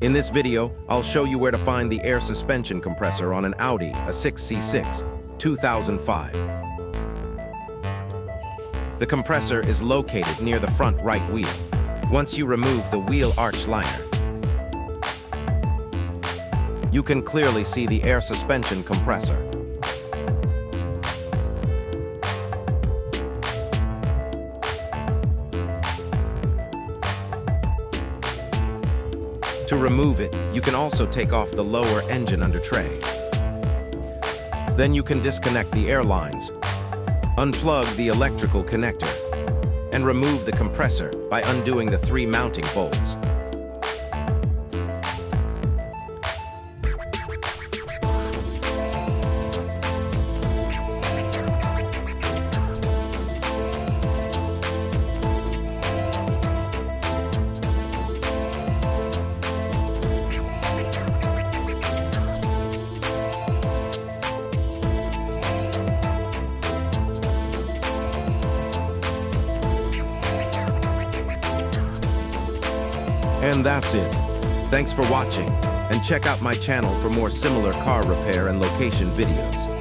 In this video, I'll show you where to find the air suspension compressor on an Audi A6 C6, 2005. The compressor is located near the front right wheel. Once you remove the wheel arch liner, you can clearly see the air suspension compressor. To remove it, you can also take off the lower engine undertray. Then you can disconnect the air lines, unplug the electrical connector, and remove the compressor by undoing the 3 mounting bolts. And that's it. Thanks for watching, and check out my channel for more similar car repair and location videos.